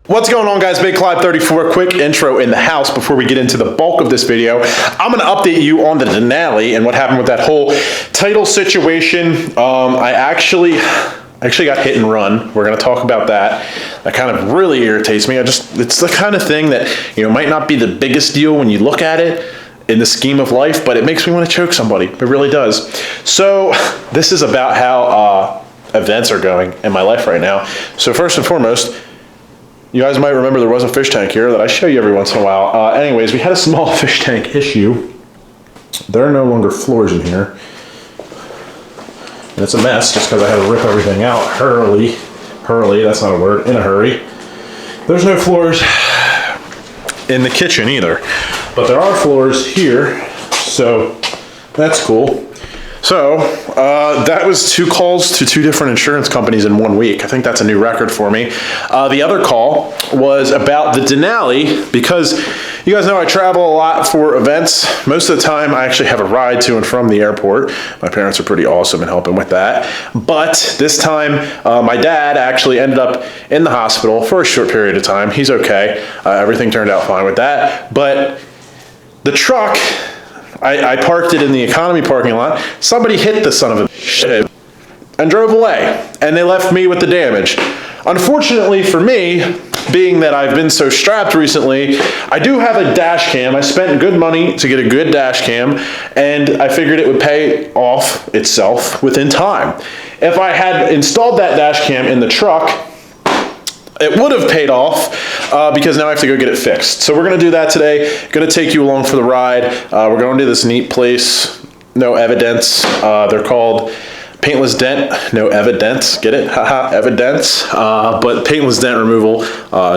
What's going on, guys? Big Clyde 34. Quick intro in the house before we get into the bulk of this video. I'm going to update you on the Denali and what happened with that whole title situation. I actually got hit and run. We're going to talk about that. That kind of really irritates me. It's the kind of thing that, might not be the biggest deal when you look at it in the scheme of life, but it makes me want to choke somebody. It really does. So this is about how events are going in my life right now. So first and foremost, you guys might remember there was a fish tank here that I show you every once in a while. Anyways, we had a small fish tank issue. There are no longer floors in here. And it's a mess just because I had to rip everything out. Hurry, that's not a word, in a hurry. There's no floors in the kitchen either. But there are floors here, so that's cool. So that was 2 calls to 2 different insurance companies in 1 week. I think that's a new record for me. The other call was about the Denali, because you guys know I travel a lot for events. Most of the time I actually have a ride to and from the airport. My parents are pretty awesome in helping with that. But this time my dad actually ended up in the hospital for a short period of time. He's okay. Everything turned out fine with that. But the truck, I parked it in the economy parking lot. Somebody hit the son of a shit and drove away, and they left me with the damage. Unfortunately for me, being that I've been so strapped recently, I do have a dash cam. I spent good money to get a good dash cam, and I figured it would pay off itself within time. If I had installed that dash cam in the truck, it would have paid off because now I have to go get it fixed. So we're going to do that today. Going to take you along for the ride. We're going to this neat place, No Evidence. They're called Paintless Dent, No Evidence. Get it? Haha, evidence. But Paintless Dent Removal,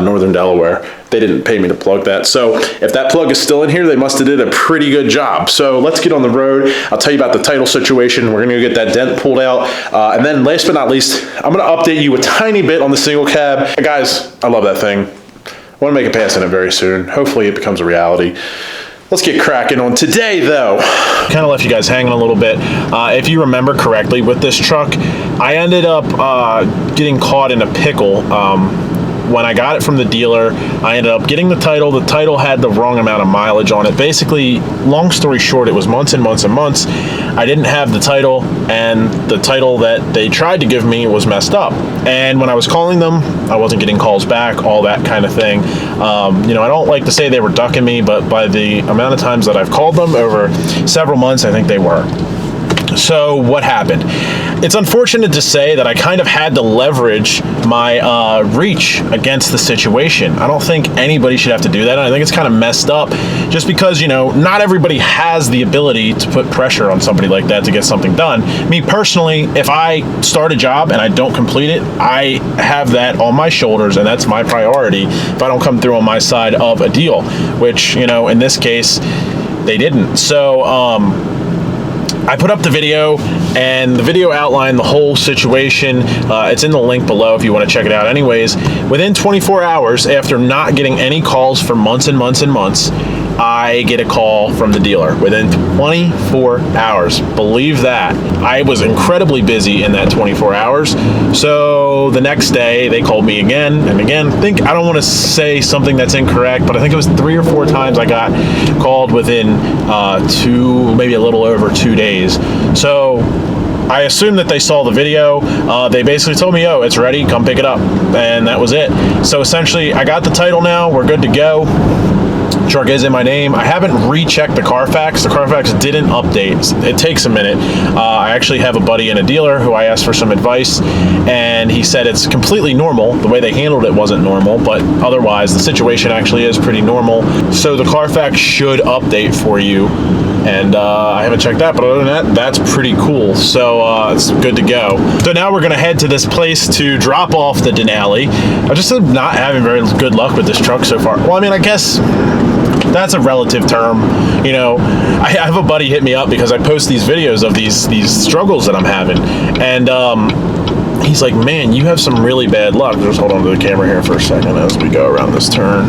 Northern Delaware. They didn't pay me to plug that. So if that plug is still in here, they must have did a pretty good job. So let's get on the road. I'll tell you about the title situation. We're gonna go get that dent pulled out. And then last but not least, I'm gonna update you a tiny bit on the single cab. Guys, I love that thing. I wanna make a pass in it very soon. Hopefully it becomes a reality. Let's get cracking on today, though. Kind of left you guys hanging a little bit. If you remember correctly, with this truck, I ended up getting caught in a pickle. When I got it from the dealer, I ended up getting the title. The title had the wrong amount of mileage on it. Basically, long story short, it was months and months and months. I didn't have the title, and the title that they tried to give me was messed up. And when I was calling them, I wasn't getting calls back, all that kind of thing. I don't like to say they were ducking me, but by the amount of times that I've called them over several months, I think they were. So what happened? It's unfortunate to say that I kind of had to leverage my reach against the situation. I don't think anybody should have to do that. And I think it's kind of messed up just because, not everybody has the ability to put pressure on somebody like that to get something done. Me personally, if I start a job and I don't complete it, I have that on my shoulders, and that's my priority if I don't come through on my side of a deal, which, in this case, they didn't. So, I put up the video, and the video outlined the whole situation. It's in the link below if you want to check it out. Anyways, within 24 hours, after not getting any calls for months and months and months, I get a call from the dealer within 24 hours. Believe that. I was incredibly busy in that 24 hours. So the next day they called me again and again. I don't want to say something that's incorrect, but I think it was 3 or 4 times I got called within maybe a little over 2 days. So I assume that they saw the video. They basically told me, oh, it's ready, come pick it up. And that was it. So essentially I got the title now, we're good to go. Truck is in my name. I haven't rechecked the Carfax. The Carfax didn't update. It takes a minute. I actually have a buddy and a dealer who I asked for some advice, and he said it's completely normal. The way they handled it wasn't normal, but otherwise the situation actually is pretty normal. So the Carfax should update for you, and I haven't checked that, but other than that, that's pretty cool. So it's good to go. So now we're gonna head to this place to drop off the Denali. I just am not having very good luck with this truck so far. Well, I mean, I guess that's a relative term. I have a buddy hit me up because I post these videos of these struggles that I'm having, and he's like, man, you have some really bad luck. Just hold on to the camera here for a second as we go around this turn.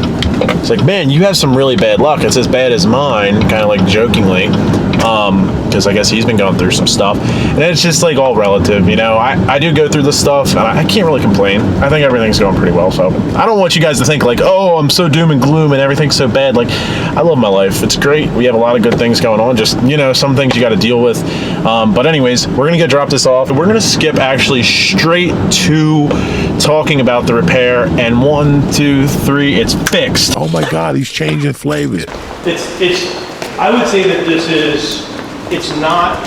It's like, man, you have some really bad luck. It's as bad as mine, kind of like jokingly. because I guess he's been going through some stuff, and it's just like all relative, you know. I do go through this stuff, and I can't really complain. I think everything's going pretty well, so I don't want you guys to think like, oh, I'm so doom and gloom and everything's so bad. Like, I love my life. It's great. We have a lot of good things going on. Just, you know, some things you got to deal with. But anyways, we're gonna drop this off. We're gonna skip actually straight to talking about the repair. And 1, 2, 3, it's fixed. Oh my God, he's changing flavors. I would say that it's not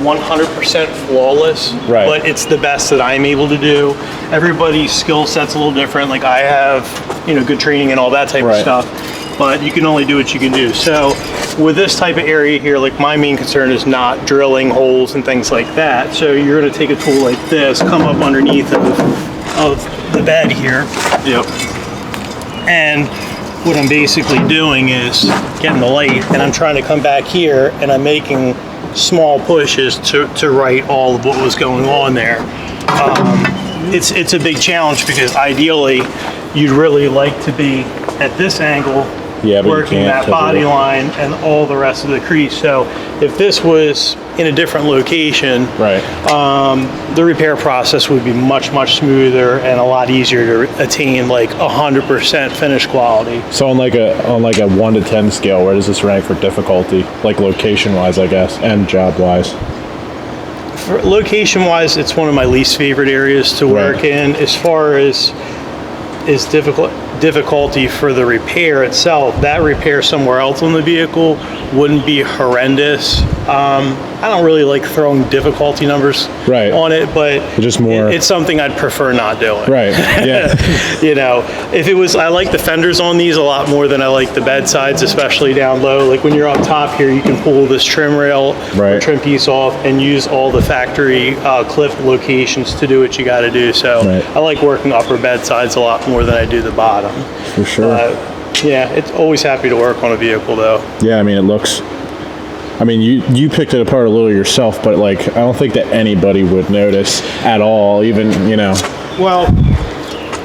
100% flawless, right, but it's the best that I'm able to do. Everybody's skill set's a little different. Like, I have, you know, good training and all that type of stuff, but you can only do what you can do. So with this type of area here, like, my main concern is not drilling holes and things like that. So you're gonna take a tool like this, come up underneath of the bed here. Yep. And what I'm basically doing is getting the light, and I'm trying to come back here, and I'm making small pushes to right all of what was going on there. It's a big challenge because ideally you'd really like to be at this angle, working that body line and all the rest of the crease. So if this was in a different location, the repair process would be much smoother and a lot easier to attain like 100% finish quality. So on like a 1 to 10 scale, where does this rank for difficulty, like location wise, I guess, and job wise? For location wise, it's one of my least favorite areas to work in. As far as difficulty for the repair itself, that repair somewhere else on the vehicle wouldn't be horrendous. I don't really like throwing difficulty numbers on it, but just more, it's something I'd prefer not doing. Yeah. You know, if it was, I like the fenders on these a lot more than I like the bedsides, especially down low. Like, when you're up top here, you can pull this trim rail or trim piece off and use all the factory clip locations to do what you got to do. So I like working upper bedsides a lot more than I do the bottom. For sure. Yeah, it's always happy to work on a vehicle though. Yeah, I mean, it looks, I mean, you picked it apart a little yourself, but like, I don't think that anybody would notice at all, even, you know. Well,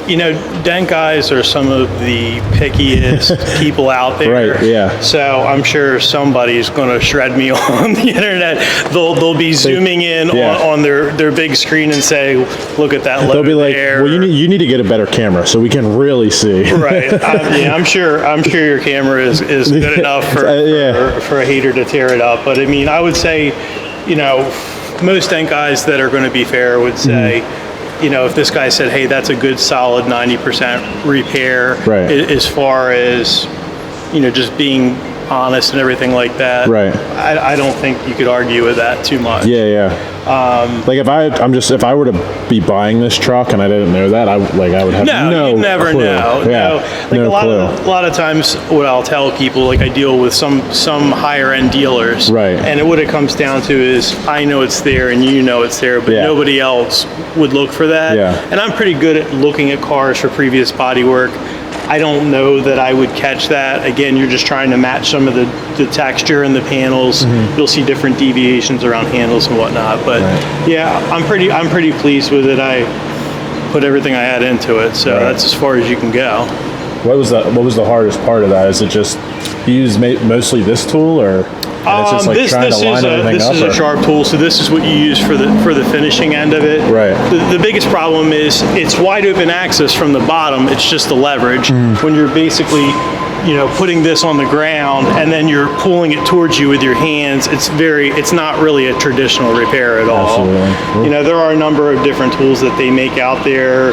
you know, dent guys are some of the pickiest people out there. So I'm sure somebody's going to shred me on the internet. They'll be zooming in on their big screen and say, "Look at that." They'll be like, "Well, you need to get a better camera so we can really see." I'm sure your camera is good enough for a hater to tear it up. But I mean, I would say, you know, most dent guys that are going to be fair would say, you know, if this guy said, hey, that's a good solid 90% repair, as far as, you know, just being honest and everything like that, I don't think you could argue with that too much. Like, if I were to be buying this truck and I didn't know that, I would have no you'd never clue. know. Like, a lot of times what I'll tell people, like, I deal with some higher end dealers, and what it comes down to is, I know it's there and you know it's there, but nobody else would look for that. And I'm pretty good at looking at cars for previous body work. I don't know that I would catch that. Again, you're just trying to match some of the texture in the panels. You'll see different deviations around handles and whatnot. But yeah, I'm pretty pleased with it. I put everything I had into it, so that's as far as you can go. What was the hardest part of that? Is it just you use mostly this tool, or? It's just like trying to line everything up? This is a sharp tool, so this is what you use for the finishing end of it. The biggest problem is it's wide open access from the bottom. It's just the leverage. When you're basically, you know, putting this on the ground and then you're pulling it towards you with your hands, it's not really a traditional repair at all. You know, there are a number of different tools that they make out there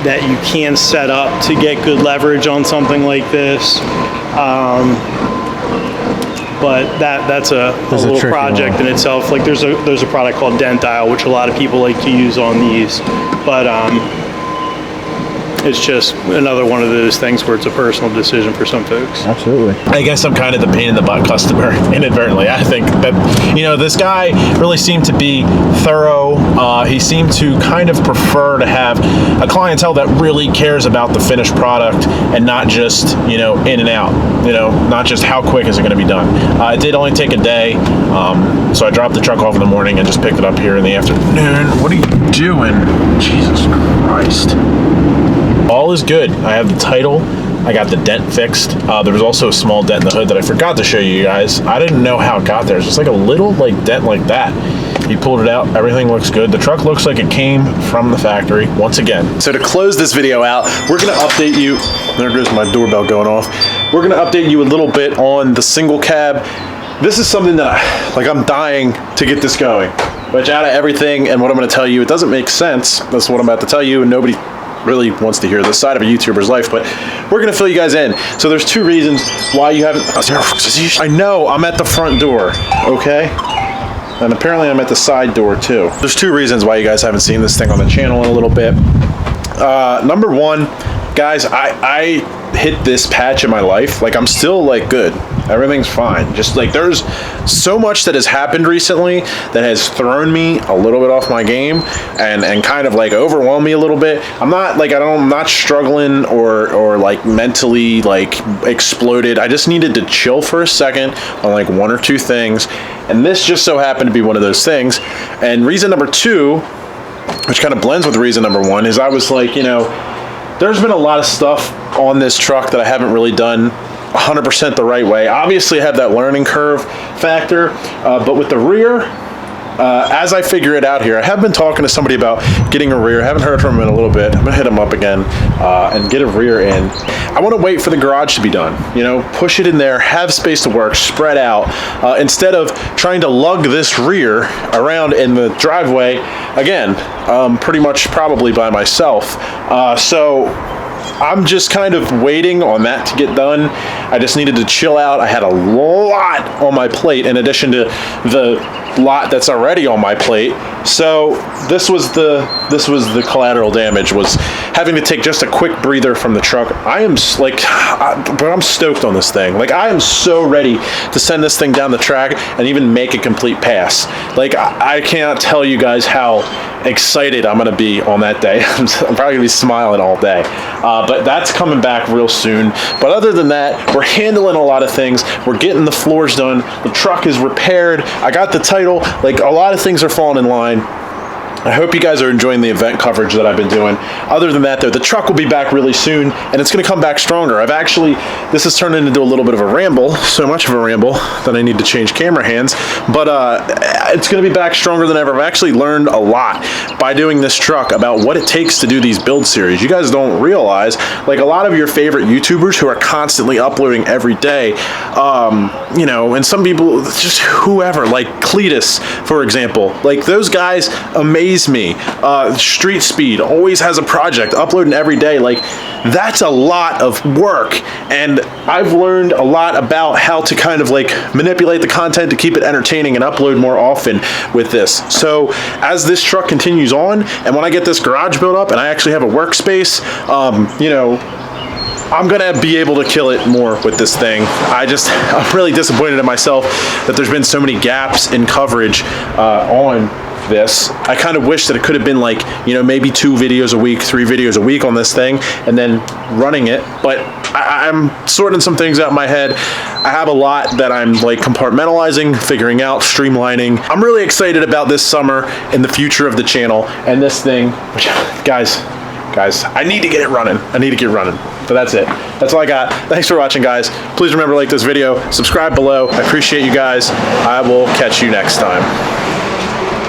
that you can set up to get good leverage on something like this. But that's a little project in itself. Like, there's a product called Dent Dial, which a lot of people like to use on these, but it's just another one of those things where it's a personal decision for some folks. Absolutely. I guess I'm kind of the pain in the butt customer inadvertently. I think that, you know, this guy really seemed to be thorough. He seemed to kind of prefer to have a clientele that really cares about the finished product and not just, you know, in and out, you know, not just how quick is it going to be done. It did only take a day, so I dropped the truck off in the morning and just picked it up here in the afternoon. What are you doing? Jesus Christ. All is good. I have the title. I got the dent fixed. There was also a small dent in the hood that I forgot to show you guys. I didn't know how it got there. It's just like a little like dent like that. He pulled it out, everything looks good. The truck looks like it came from the factory once again. So to close this video out, we're gonna update you. There goes my doorbell going off. We're gonna update you a little bit on the single cab. This is something that I'm dying to get this going. Which out of everything and what I'm gonna tell you, it doesn't make sense. That's what I'm about to tell you, and nobody really wants to hear this side of a YouTuber's life, but we're gonna fill you guys in. So there's 2 reasons why you haven't, I know, I'm at the front door, okay? And apparently I'm at the side door too. There's 2 reasons why you guys haven't seen this thing on the channel in a little bit. Number 1, guys, I hit this patch in my life. Like, I'm still like good. Everything's fine. Just like there's so much that has happened recently that has thrown me a little bit off my game and kind of like overwhelmed me a little bit. I'm not struggling or like mentally like exploded. I just needed to chill for a second on like 1 or 2 things. And this just so happened to be one of those things. And reason number 2, which kind of blends with reason number 1, is I was like, you know, there's been a lot of stuff on this truck that I haven't really done 100% the right way. Obviously I have that learning curve factor, but with the rear, as I figure it out here, I have been talking to somebody about getting a rear. I haven't heard from him in a little bit. I'm gonna hit him up again and get a rear in. I want to wait for the garage to be done. You know, push it in there, have space to work, spread out, instead of trying to lug this rear around in the driveway again, pretty much probably by myself. So I'm just kind of waiting on that to get done. I just needed to chill out. I had a lot on my plate in addition to the lot that's already on my plate. So this was the collateral damage, was having to take just a quick breather from the truck. I am like, but I'm stoked on this thing. Like, I am so ready to send this thing down the track and even make a complete pass. Like, I can't tell you guys how excited I'm gonna be on that day. I'm probably gonna be smiling all day. But that's coming back real soon. But other than that, we're handling a lot of things. We're getting the floors done. The truck is repaired. I got the title. Like, a lot of things are falling in line. I hope you guys are enjoying the event coverage that I've been doing. Other than that, though, the truck will be back really soon, and it's going to come back stronger. This has turned into a little bit of a ramble, so much of a ramble that I need to change camera hands, but it's going to be back stronger than ever. I've actually learned a lot by doing this truck about what it takes to do these build series. You guys don't realize, like, a lot of your favorite YouTubers who are constantly uploading every day, you know, and some people, just whoever, like Cletus, for example, like, those guys amaze me. Street Speed always has a project, uploading every day. Like, that's a lot of work, and I've learned a lot about how to kind of like manipulate the content to keep it entertaining and upload more often with this. So as this truck continues on, and when I get this garage built up and I actually have a workspace, you know, I'm gonna be able to kill it more with this thing. I'm really disappointed in myself that there's been so many gaps in coverage on this. I kind of wish that it could have been like, you know, maybe 2 videos a week, 3 videos a week on this thing, and then running it. But I'm sorting some things out in my head. I have a lot that I'm like compartmentalizing, figuring out, streamlining. I'm really excited about this summer and the future of the channel and this thing. Guys, I need to get it running. I need to get running. But that's it. That's all I got. Thanks for watching, guys. Please remember to like this video, subscribe below. I appreciate you guys. I will catch you next time.